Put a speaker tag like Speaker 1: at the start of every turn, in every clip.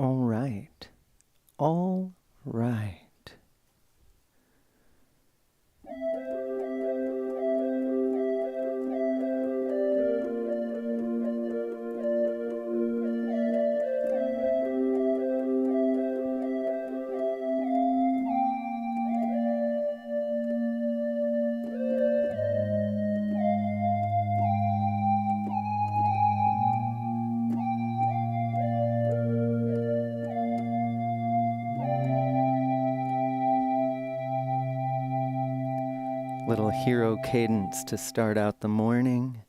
Speaker 1: All right. All right. Little hero cadence to start out the morning.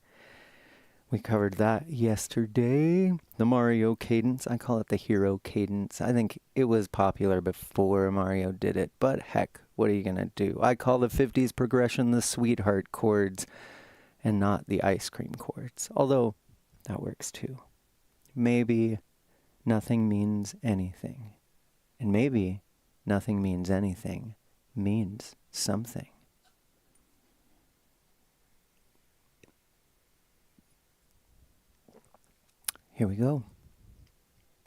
Speaker 1: We covered that yesterday. The Mario cadence, I call it the hero cadence. I think it was popular before Mario did it, but heck, what are you gonna do? I call the 50s progression the sweetheart chords and not the ice cream chords, although that works too. Maybe nothing means anything, and maybe nothing means anything means something. Here we go.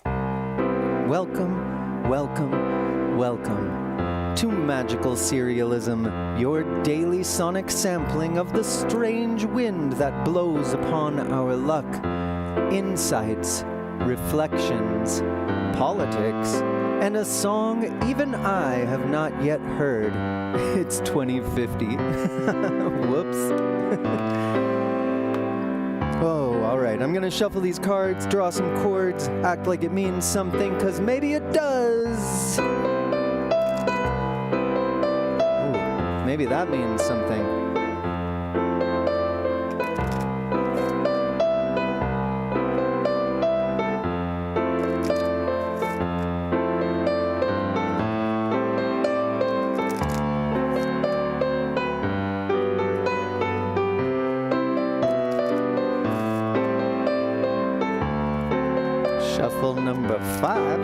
Speaker 1: Welcome, welcome, welcome to Magical Serialism, your daily sonic sampling of the strange wind that blows upon our luck, insights, reflections, politics, and a song even I have not yet heard. It's 2050. Whoops. Oh, all right. I'm going to shuffle these cards, draw some chords, act like it means something, because maybe it does. Ooh, maybe that means something. Shuffle number 5.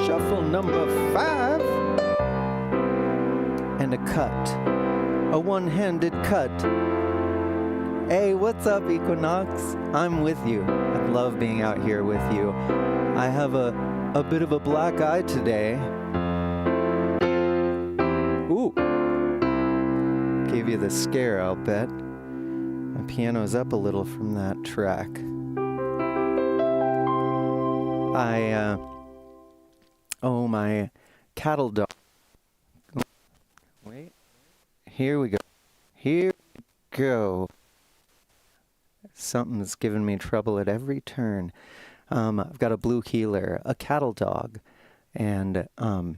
Speaker 1: Shuffle number 5. And a cut. A one-handed cut. Hey, what's up, Equinox? I'm with you. I love being out here with you. I have a bit of a black eye today. Ooh. Gave you the scare, I'll bet. My piano's up a little from that track. My cattle dog. Wait. Here we go. Here we go. Something's giving me trouble at every turn. I've got a blue heeler, a cattle dog, and a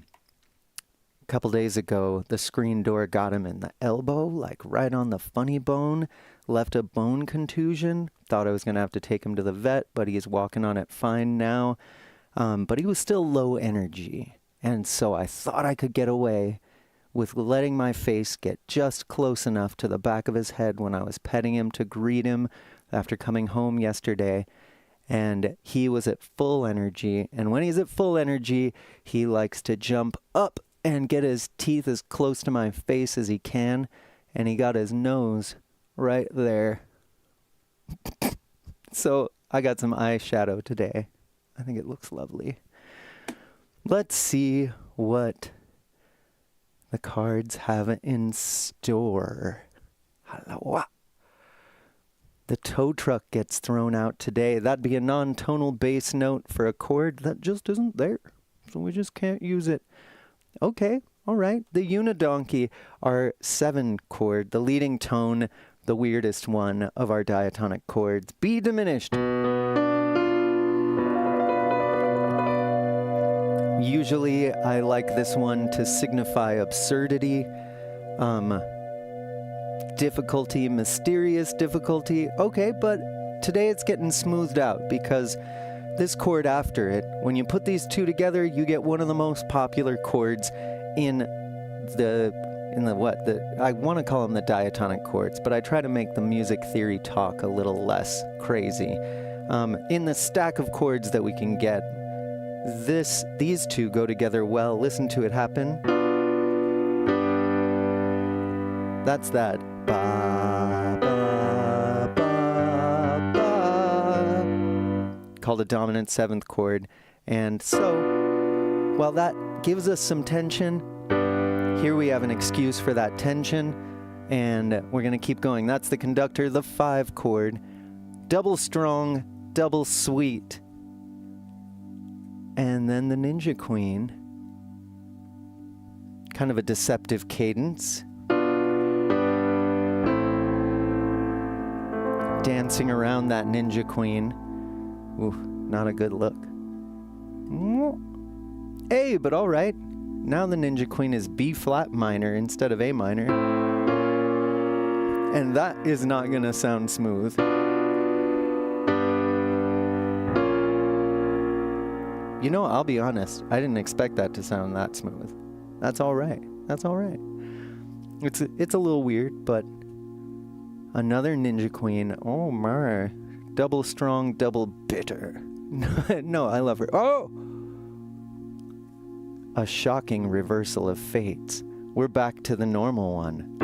Speaker 1: couple days ago, the screen door got him in the elbow, like right on the funny bone, left a bone contusion. Thought I was going to have to take him to the vet, but he's walking on it fine now. But he was still low energy, and so I thought I could get away with letting my face get just close enough to the back of his head when I was petting him to greet him after coming home yesterday. And he was at full energy, and when he's at full energy, he likes to jump up and get his teeth as close to my face as he can, and he got his nose right there. So I got some eyeshadow today. I think it looks lovely. Let's see what the cards have in store. Hello. The tow truck gets thrown out today. That'd be a non-tonal bass note for a chord that just isn't there. So we just can't use it. Okay, all right. The unidonkey, our 7 chord, the leading tone, the weirdest one of our diatonic chords. B diminished. Usually I like this one to signify absurdity, difficulty, mysterious difficulty. Okay, but today it's getting smoothed out because this chord after it, when you put these two together, you get one of the most popular chords in I want to call them the diatonic chords, but I try to make the music theory talk a little less crazy. In the stack of chords that we can get, these two go together well. Listen to it happen. That's that. Ba, ba, ba, ba. Called a dominant 7th chord. And so, while that gives us some tension, here we have an excuse for that tension, and we're going to keep going. That's the conductor, the 5 chord, double strong, double sweet. And then the Ninja Queen, kind of a deceptive cadence. Dancing around that Ninja Queen. Ooh, not a good look. Hey, but all right. Now the Ninja Queen is B flat minor instead of A minor. And that is not going to sound smooth. You know, I'll be honest. I didn't expect that to sound that smooth. That's all right. That's all right. It's a little weird, but another Ninja Queen. Oh my. Double strong, double bitter. No, I love her. Oh! A shocking reversal of fates. We're back to the normal one.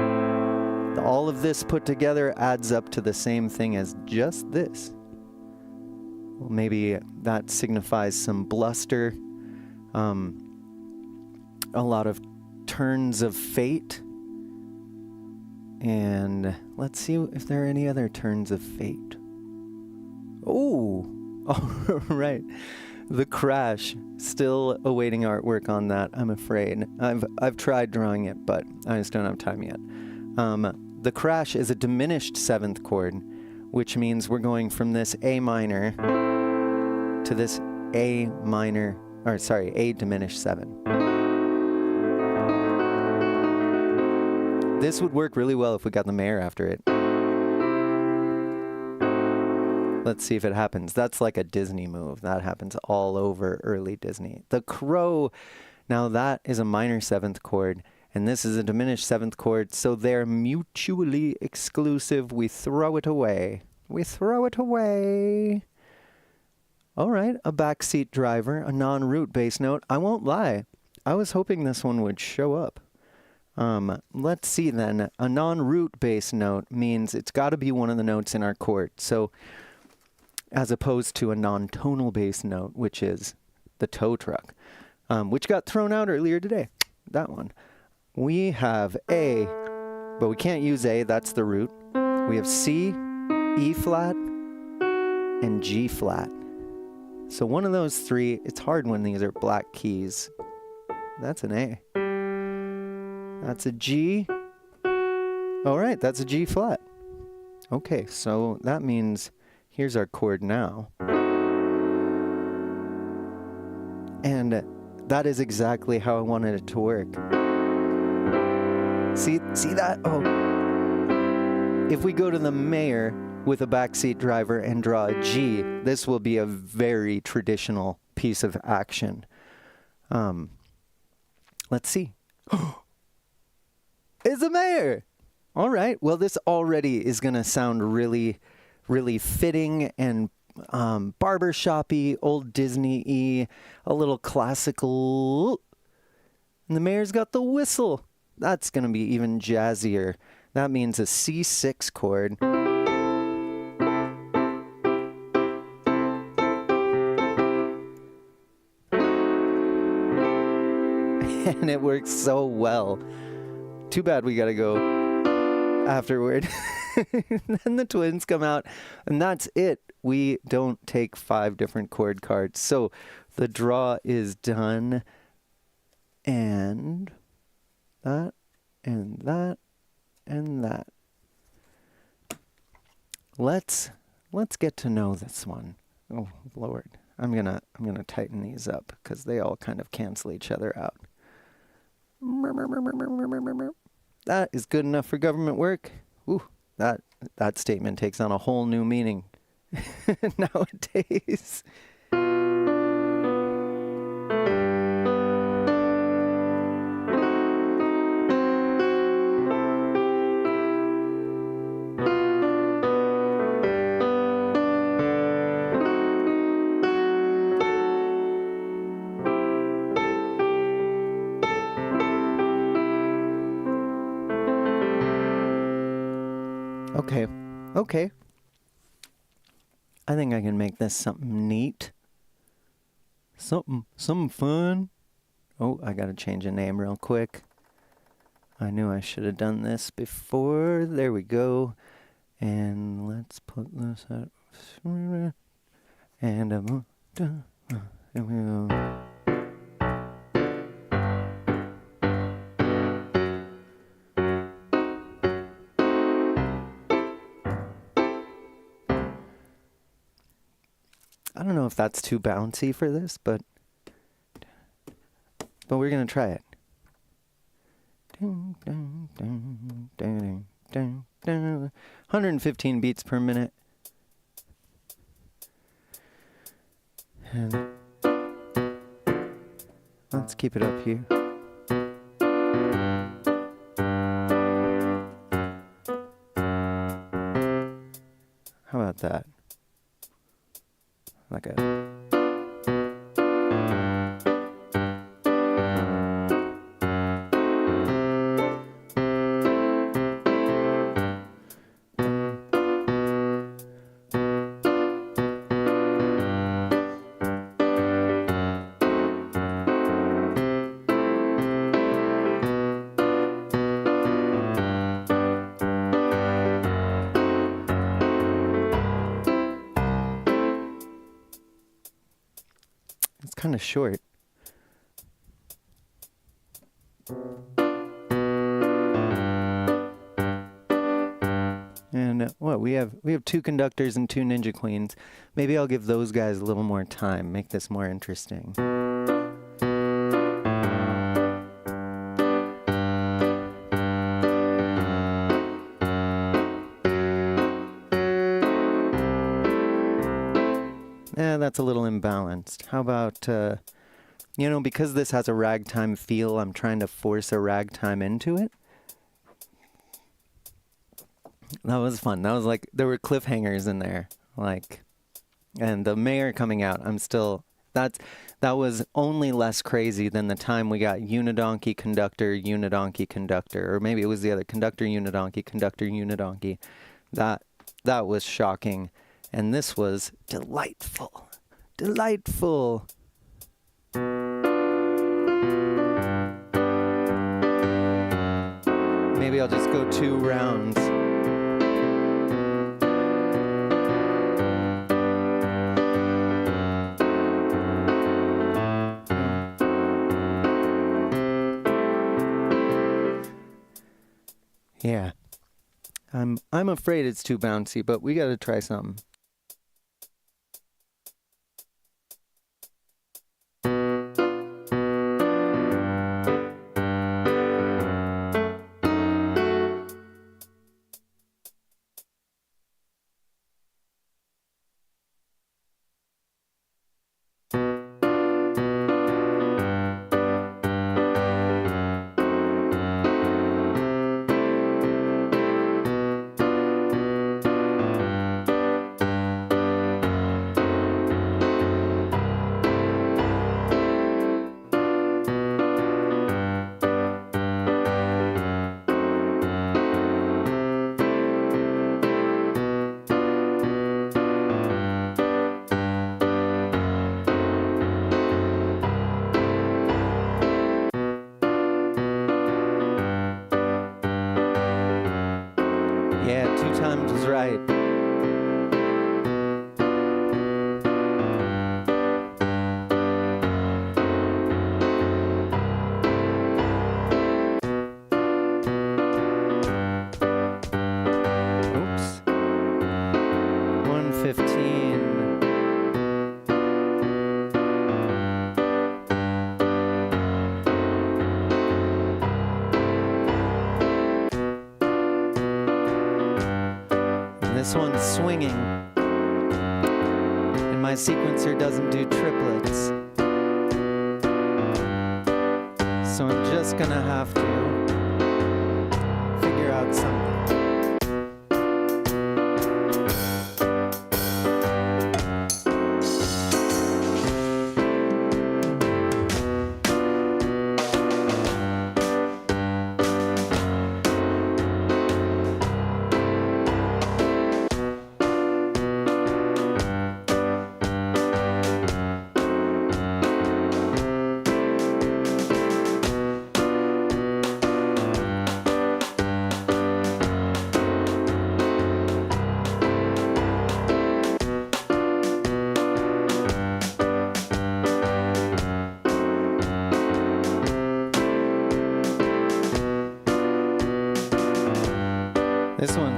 Speaker 1: All of this put together adds up to the same thing as just this. Well, maybe that signifies some bluster, a lot of turns of fate. And let's see if there are any other turns of fate. Oh, all right. The Crash, still awaiting artwork on that, I'm afraid. I've tried drawing it, but I just don't have time yet. The Crash is a diminished 7th chord, which means we're going from this A minor to this A minor, or sorry, A diminished 7. This would work really well if we got the Mayor after it. Let's see if it happens. That's like a Disney move. That happens all over early Disney. The Crow, now that is a minor 7th chord, and this is a diminished 7th chord, so they're mutually exclusive. We throw it away. We throw it away. All right, a backseat driver, a non-root bass note. I won't lie. I was hoping this one would show up. Let's see then. A non-root bass note means it's got to be one of the notes in our chord. So, as opposed to a non-tonal bass note, which is the tow truck, which got thrown out earlier today. That one. We have A, but we can't use A, that's the root. We have C, E flat, and G flat. So one of those three, it's hard when these are black keys. That's an A. That's a G. All right, that's a G flat. Okay, so that means here's our chord now. And that is exactly how I wanted it to work. See that? Oh. If we go to the Mayor with a backseat driver and draw a G, this will be a very traditional piece of action. Let's see. It's a Mayor! All right, well, this already is going to sound really, really fitting and barbershop-y, old Disney-y, a little classical. And the Mayor's got the whistle. That's going to be even jazzier. That means a C6 chord. And it works so well. Too bad we got to go afterward. Then the twins come out, and that's it. We don't take 5 different chord cards. So the draw is done. And that, and that, and that. Let's get to know this one. Oh Lord, I'm gonna tighten these up because they all kind of cancel each other out. That is good enough for government work. Ooh, that statement takes on a whole new meaning nowadays. Okay. I think I can make this something neat. Something fun. Oh, I gotta change a name real quick. I knew I should have done this before. There we go. And let's put this at... And here we go. I don't know if that's too bouncy for this, but we're gonna try it. 115 beats per minute. And let's keep it up here. How about that? Like a... It's kind of short. And what we have 2 conductors and 2 Ninja Queens. Maybe I'll give those guys a little more time, make this more interesting. That's a little imbalanced. How about, you know, because this has a ragtime feel, I'm trying to force a ragtime into it. That was fun. That was like, there were cliffhangers in there, like, and the mayor coming out, I'm still, that was only less crazy than the time we got Unidonkey, conductor, or maybe it was the other, conductor, Unidonkey. That was shocking, and this was delightful. Delightful. Maybe I'll just go 2 rounds. Yeah. I'm afraid it's too bouncy, but we gotta try something. Yeah, 2 times was right. Oops. 115. This one's swinging, and my sequencer doesn't do triplets, so I'm just gonna have to figure out something.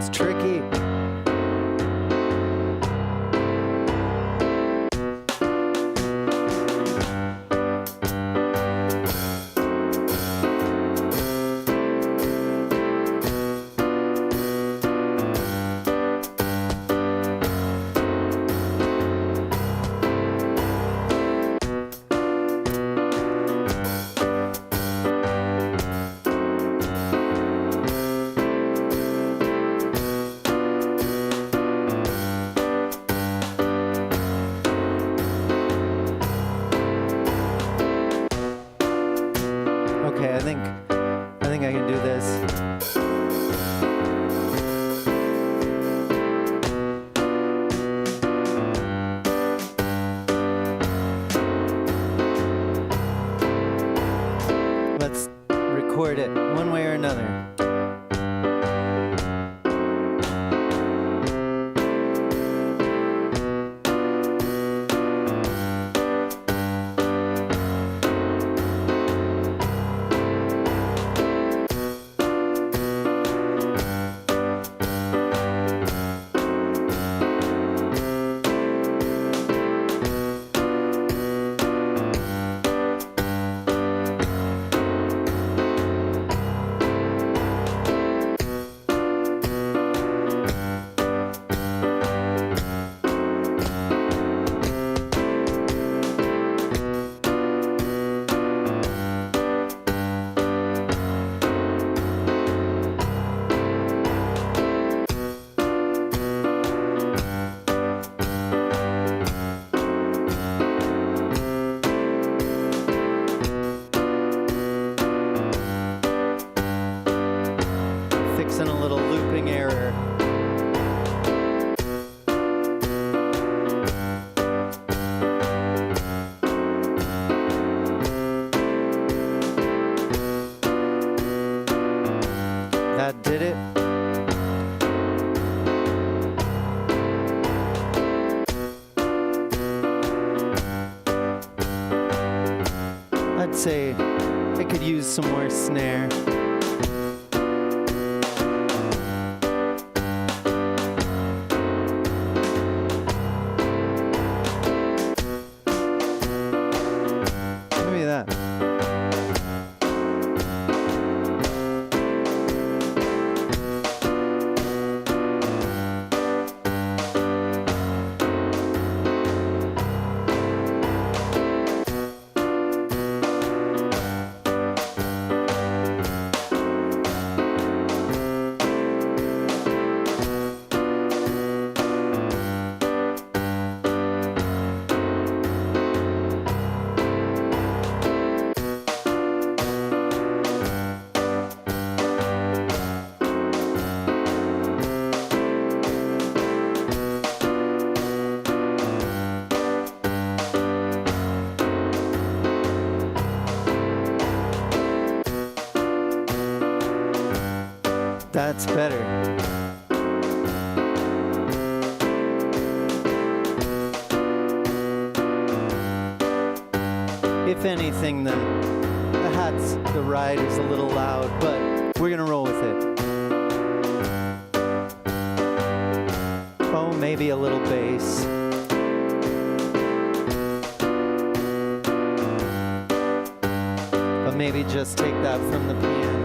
Speaker 1: was tricky. Okay, I think I can do this. Let's record it one way or another. Fixing a little looping error. That did it. I'd say I could use some more snare. Maybe that. That's better. If anything, the ride is a little loud, but we're gonna roll with it. Oh, maybe a little bass. But maybe just take that from the piano.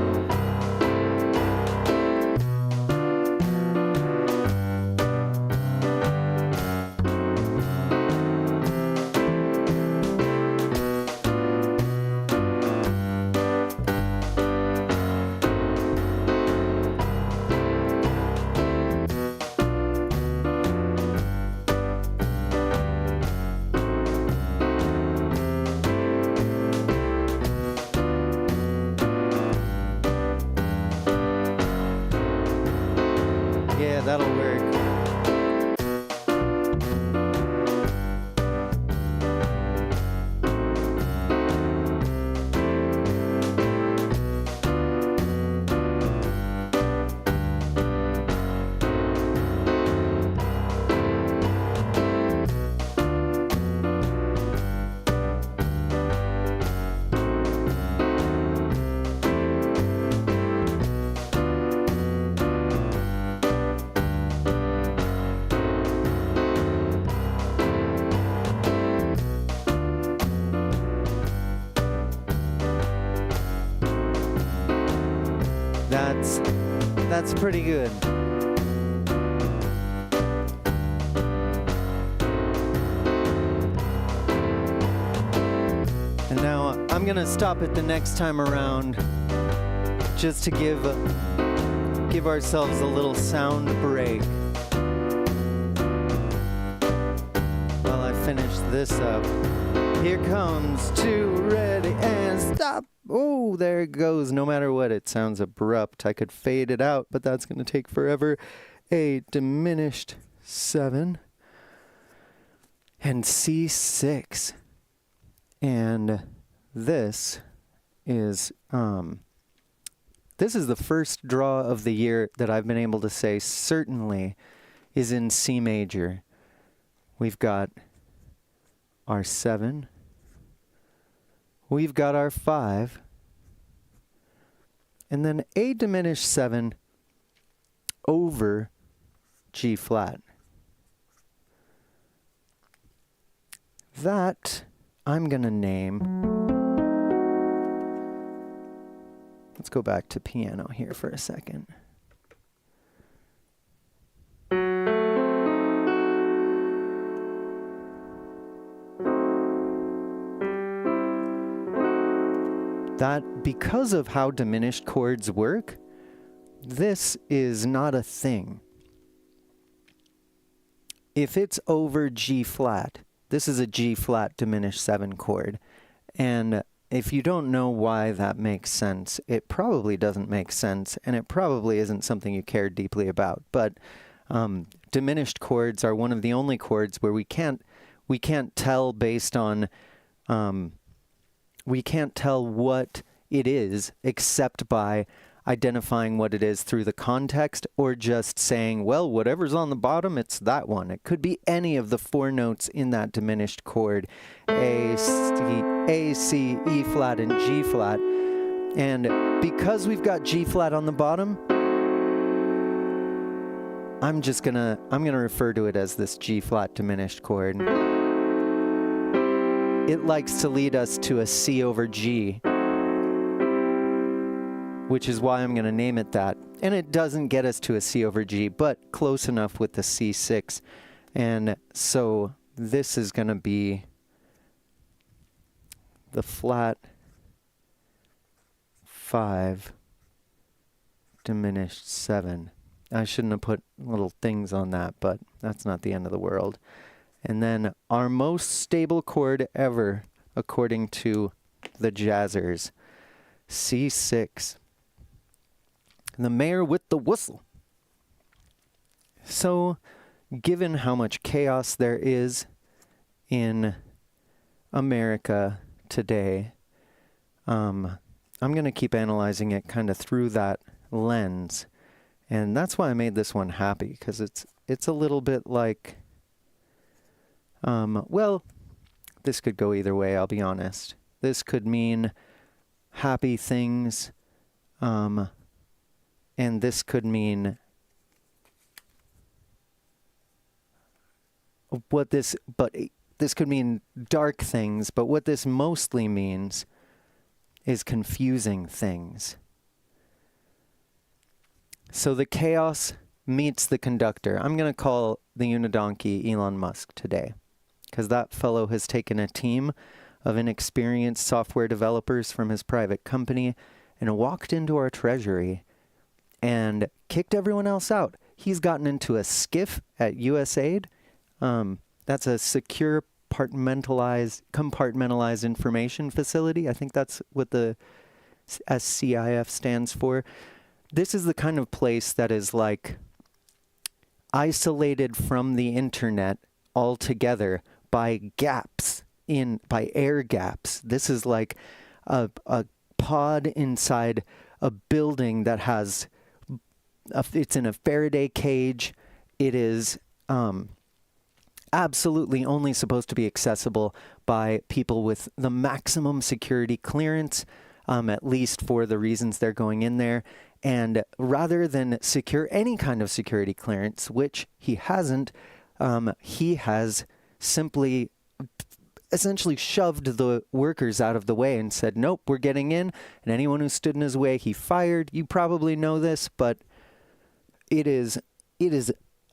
Speaker 1: That's pretty good. And now I'm gonna stop it the next time around just to give ourselves a little sound break while I finish this up. Here comes 2, ready, and stop. Oh, there it goes. No matter what, it sounds abrupt. I could fade it out, but that's going to take forever. A diminished 7 and C6. And this is the first draw of the year that I've been able to say certainly is in C major. We've got our 7. We've got our 5. And then A diminished 7 over G flat. That I'm going to name. Let's go back to piano here for a second. That because of how diminished chords work, this is not a thing. If it's over G flat, this is a G flat diminished 7 chord. And if you don't know why that makes sense, it probably doesn't make sense, and it probably isn't something you care deeply about. But diminished chords are one of the only chords where we can't tell based on we can't tell what it is except by identifying what it is through the context, or just saying, well, whatever's on the bottom, it's that one. It could be any of the 4 notes in that diminished chord, A, C, E flat, and G flat. And because we've got G flat on the bottom, I'm gonna refer to it as this G flat diminished chord. It likes to lead us to a C over G, which is why I'm going to name it that. And it doesn't get us to a C over G, but close enough with the C6. And so this is going to be the flat 5 diminished 7. I shouldn't have put little things on that, but that's not the end of the world. And then our most stable chord ever, according to the jazzers, C6. The mayor with the whistle. So, given how much chaos there is in America today, I'm going to keep analyzing it kind of through that lens. And that's why I made this one happy, because it's a little bit like, well, this could go either way, I'll be honest. This could mean happy things, and this could mean this could mean dark things, but what this mostly means is confusing things. So the chaos meets the conductor. I'm going to call the unidonkey Elon Musk today, because that fellow has taken a team of inexperienced software developers from his private company and walked into our treasury and kicked everyone else out. He's gotten into a skiff at USAID. That's a secure compartmentalized information facility. I think that's what the SCIF stands for. This is the kind of place that is like isolated from the internet altogether by air gaps. This is like a pod inside a building that has it's in a Faraday cage. It is absolutely only supposed to be accessible by people with the maximum security clearance, at least for the reasons they're going in there. And rather than secure any kind of security clearance, which he hasn't, he has simply essentially shoved the workers out of the way and said, nope, we're getting in. And anyone who stood in his way, he fired. You probably know this, but it is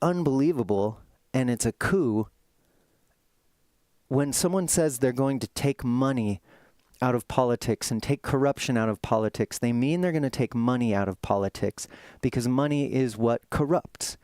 Speaker 1: unbelievable, and it's a coup. When someone says they're going to take money out of politics and take corruption out of politics, they mean they're going to take money out of politics, because money is what corrupts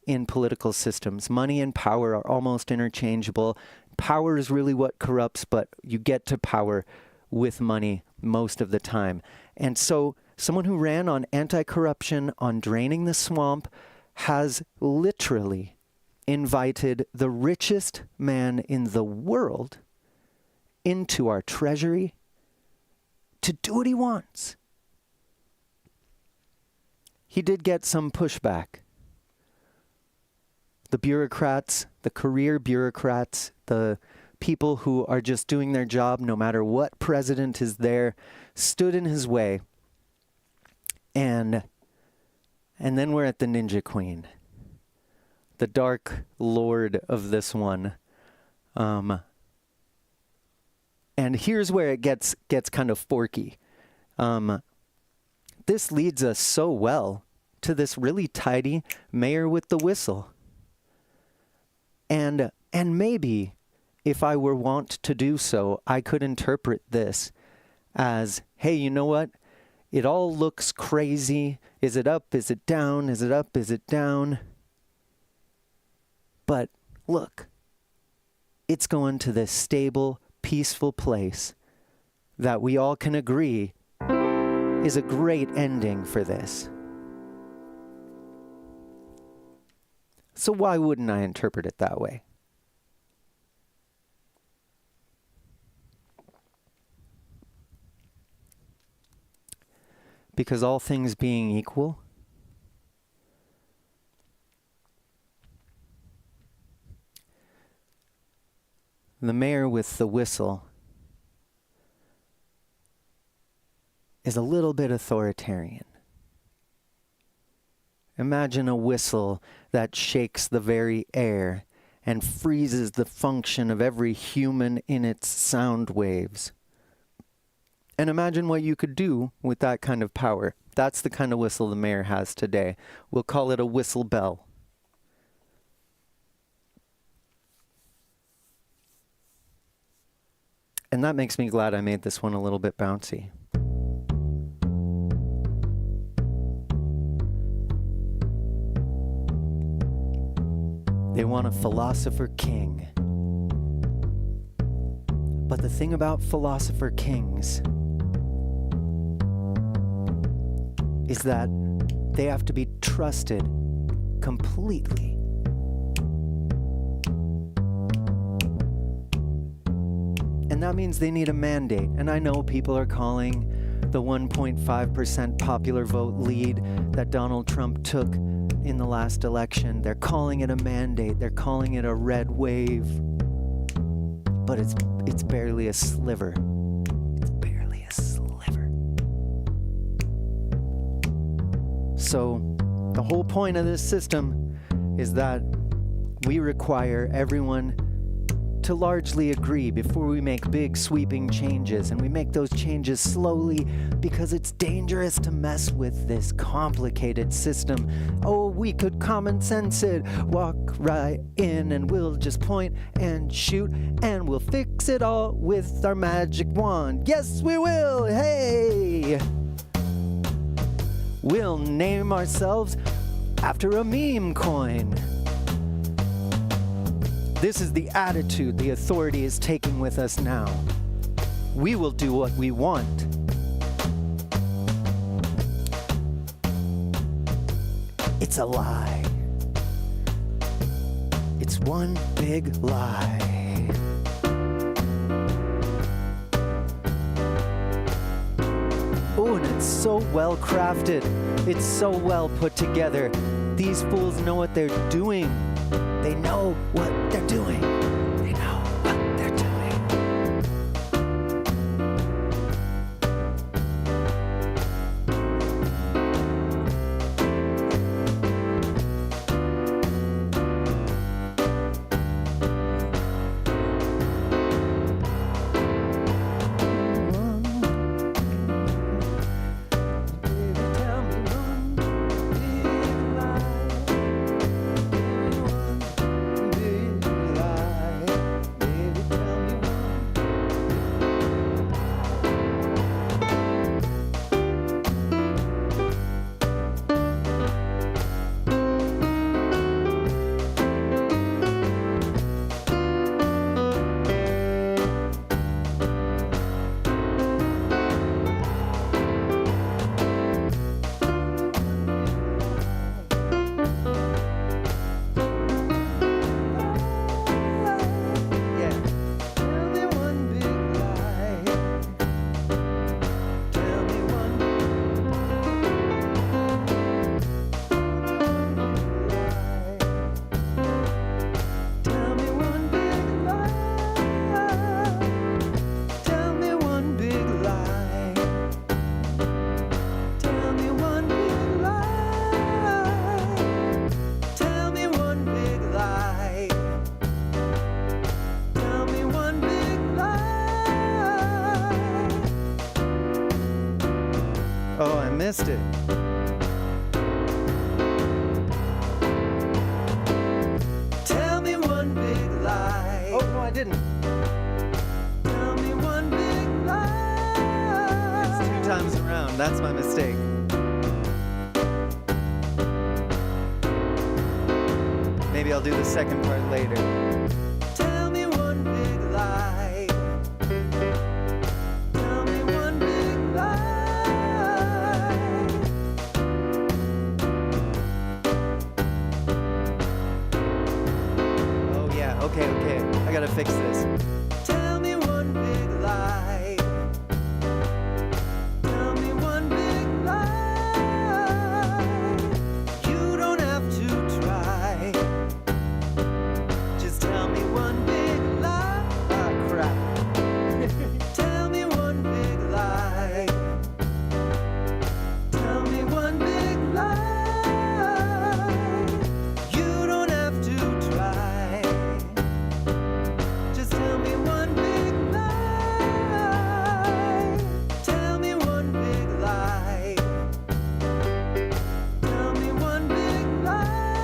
Speaker 1: in political systems. Money and power are almost interchangeable. Power is really what corrupts, but you get to power with money most of the time. And so someone who ran on anti-corruption, on draining the swamp, has literally invited the richest man in the world into our treasury to do what he wants. He did get some pushback. The bureaucrats, the career bureaucrats, the people who are just doing their job no matter what president is there, stood in his way. And then we're at the Ninja Queen, the dark lord of this one. And here's where it gets kind of forky. This leads us so well to this really tidy mayor with the whistle. And maybe, if I were wont to do so, I could interpret this as, hey, you know what? It all looks crazy. Is it up? Is it down? Is it up? Is it down? But look, it's going to this stable, peaceful place that we all can agree is a great ending for this. So why wouldn't I interpret it that way? Because all things being equal, the mayor with the whistle is a little bit authoritarian. Imagine a whistle that shakes the very air and freezes the function of every human in its sound waves. And imagine what you could do with that kind of power. That's the kind of whistle the mayor has today. We'll call it a whistle bell. And that makes me glad I made this one a little bit bouncy. They want a philosopher king. But the thing about philosopher kings is that they have to be trusted completely. And that means they need a mandate. And I know people are calling the 1.5% popular vote lead that Donald Trump took in the last election, they're calling it a mandate, they're calling it a red wave. But it's barely a sliver. It's barely a sliver. So the whole point of this system is that we require everyone to largely agree before we make big sweeping changes, and we make those changes slowly because it's dangerous to mess with this complicated system. Oh, we could common sense it, walk right in and we'll just point and shoot and we'll fix it all with our magic wand. Yes, we will. Hey, we'll name ourselves after a meme coin. This is the attitude the authority is taking with us now. We will do what we want. It's a lie. It's one big lie. Oh, and it's so well crafted. It's so well put together. These fools know what they're doing. They know what they're doing. They know what they're doing. Oh, I missed it. Tell me one big lie. Oh, no, I didn't. Tell me one big lie. It's 2 times around. That's my mistake. Maybe I'll do the second part later. Tell me one big lie. Tell me one big lie. Oh yeah, okay. I gotta fix this. Tell me one big lie. Tell me one big lie. You don't have to try. Just tell me one big lie. Ah, crap. Tell me one big lie. Tell me one big lie. You don't have to try. Just tell me one big lie. Tell me one big lie. Tell me one big lie.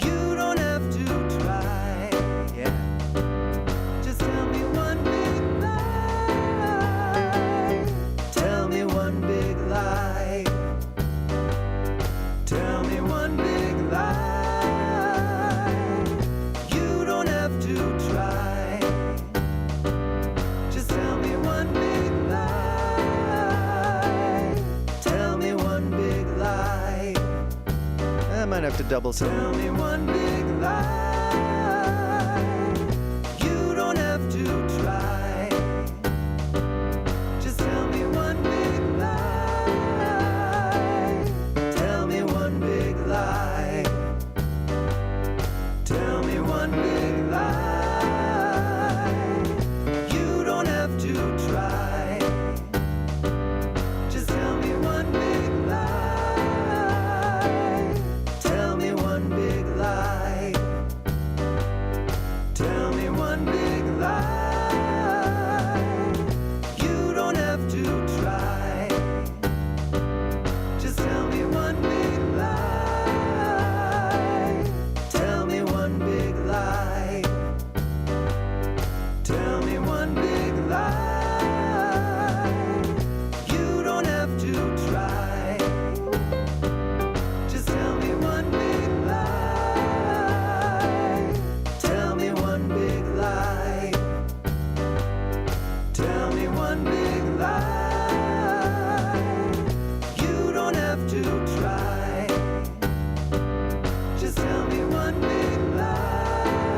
Speaker 1: You don't have to try. Yeah. Just tell me one big lie. Tell me one big lie. Tell me one big lie. You don't have to try. Just tell me one big lie. Tell me one big lie. I might have to double some. Tell me one big lie. You don't have to try. Just tell me one big lie. Tell me one big lie. Tell me one big lie. You don't have to try. Just tell me one big lie. Tell me one big lie. Tell me one big lie. You don't have to try. Just tell me one big lie. Tell me one big lie. Tell me one big lie. You don't have to try. Just tell me one big lie. Tell me one big lie. Tell me one big lie. You don't have to try. Just tell me one big lie.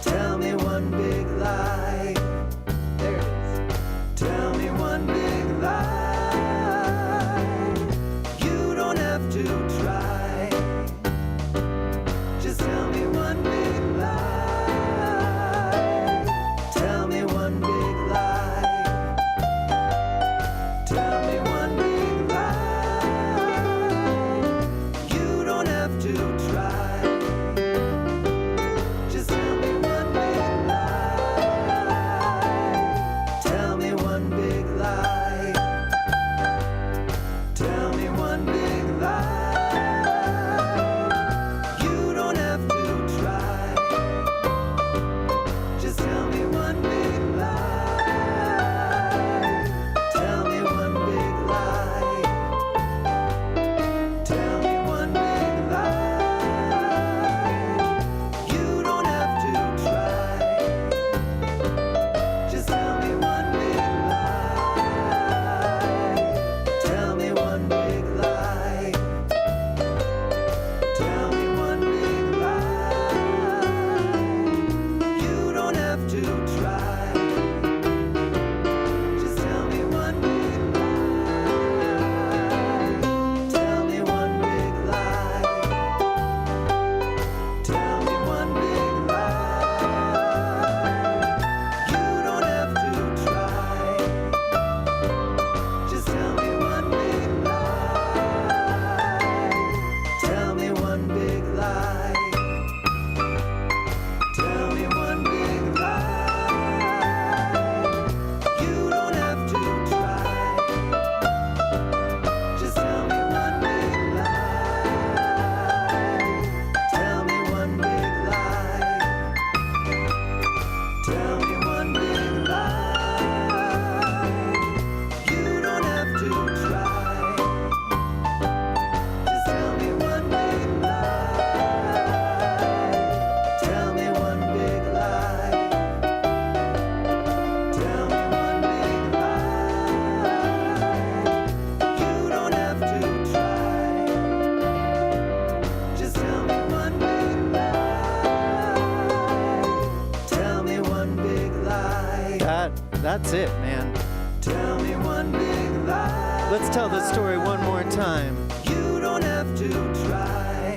Speaker 1: Tell me one big lie. There it is. Tell me one big lie. You don't have to try. Just tell me one big lie. Tell me one big lie. that's it, man.
Speaker 2: Tell me one big lie.
Speaker 1: Let's tell the story one more time.
Speaker 2: You don't have to try.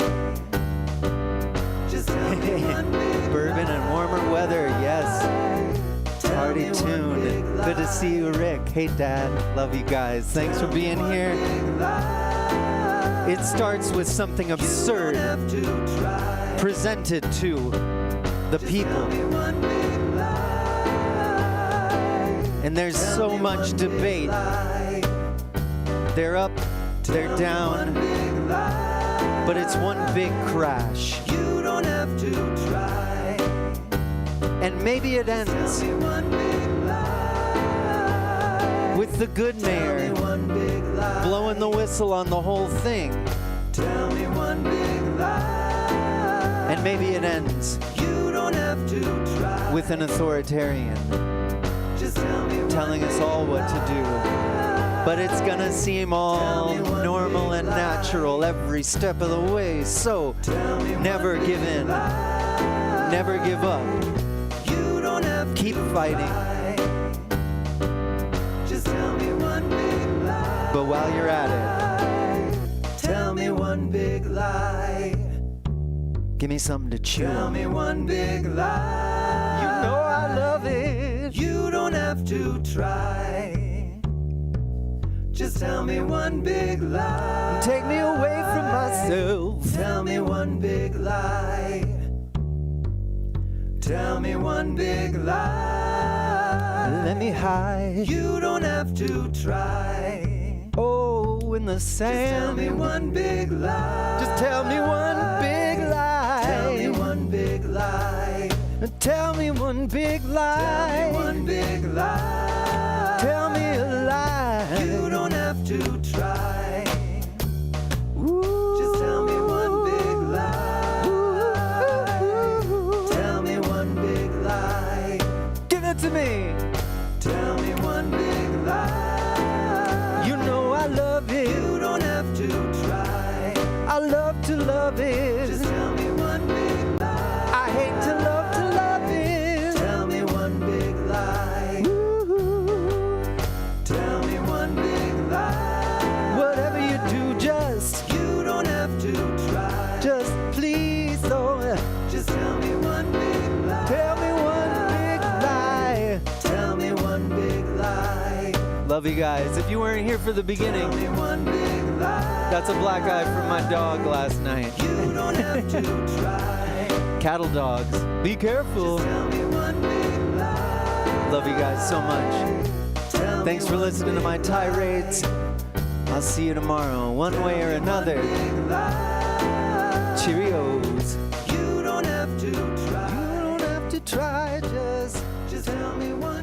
Speaker 2: Just tell me one big
Speaker 1: Bourbon and warmer weather, yes.
Speaker 2: Tell
Speaker 1: Party
Speaker 2: me one
Speaker 1: tuned.
Speaker 2: big
Speaker 1: Good to
Speaker 2: lie.
Speaker 1: see you, Rick. Hey, Dad. Love you guys. Thanks for being here. It starts with something absurd presented to the people. And there's so much debate. They're up, they're down, but it's one big crash.
Speaker 2: You don't have to try.
Speaker 1: And maybe it ends with the good mayor blowing the whistle on the whole thing.
Speaker 2: Tell me one big lie.
Speaker 1: And maybe it ends
Speaker 2: You don't have to try.
Speaker 1: with an authoritarian
Speaker 2: Just tell me
Speaker 1: telling us all what to do. But it's gonna seem all normal and natural every step of the way. So never give in, never give up.
Speaker 2: You don't have to
Speaker 1: Keep fighting.
Speaker 2: Just tell me one big lie.
Speaker 1: But while you're at
Speaker 2: Tell me one big lie.
Speaker 1: it, give me something to chew
Speaker 2: Tell
Speaker 1: on.
Speaker 2: me one big lie.
Speaker 1: You know I love it.
Speaker 2: You don't have to try. Just tell me one big lie.
Speaker 1: Take me away from myself.
Speaker 2: Tell me one big lie. Tell me one big lie.
Speaker 1: Let me hide.
Speaker 2: You don't have to try.
Speaker 1: Oh, in the
Speaker 2: Just tell
Speaker 1: sand.
Speaker 2: me one big lie.
Speaker 1: Just tell me one big lie.
Speaker 2: Tell me one big lie.
Speaker 1: Tell me one big
Speaker 2: Tell
Speaker 1: lie.
Speaker 2: me one big lie.
Speaker 1: Tell me a lie.
Speaker 2: You don't have to try.
Speaker 1: Ooh.
Speaker 2: Just tell me one big lie. Tell me one big lie.
Speaker 1: Give it to me.
Speaker 2: Tell me one big lie.
Speaker 1: You know I love it.
Speaker 2: You don't have to try.
Speaker 1: I love to love it.
Speaker 2: Just tell me one big lie.
Speaker 1: I hate to love it.
Speaker 2: Tell me one big lie.
Speaker 1: Ooh.
Speaker 2: Tell me one big lie.
Speaker 1: Whatever you do, just
Speaker 2: You don't have to try.
Speaker 1: please don't
Speaker 2: Just tell me one big lie.
Speaker 1: tell me one big lie.
Speaker 2: Tell me one big lie.
Speaker 1: Love you guys. If you weren't here for the beginning,
Speaker 2: Tell me one big lie.
Speaker 1: that's a black eye from my dog last night.
Speaker 2: You don't have to try.
Speaker 1: Cattle dogs. Be careful.
Speaker 2: Tell me one big lie.
Speaker 1: Love you guys so much.
Speaker 2: Tell
Speaker 1: Thanks
Speaker 2: me
Speaker 1: for
Speaker 2: one
Speaker 1: listening to my
Speaker 2: big
Speaker 1: tirades. I'll see you tomorrow, one way or another.
Speaker 2: big lie.
Speaker 1: Cheerios.
Speaker 2: You don't have to try.
Speaker 1: You don't have to try, just
Speaker 2: Just tell me one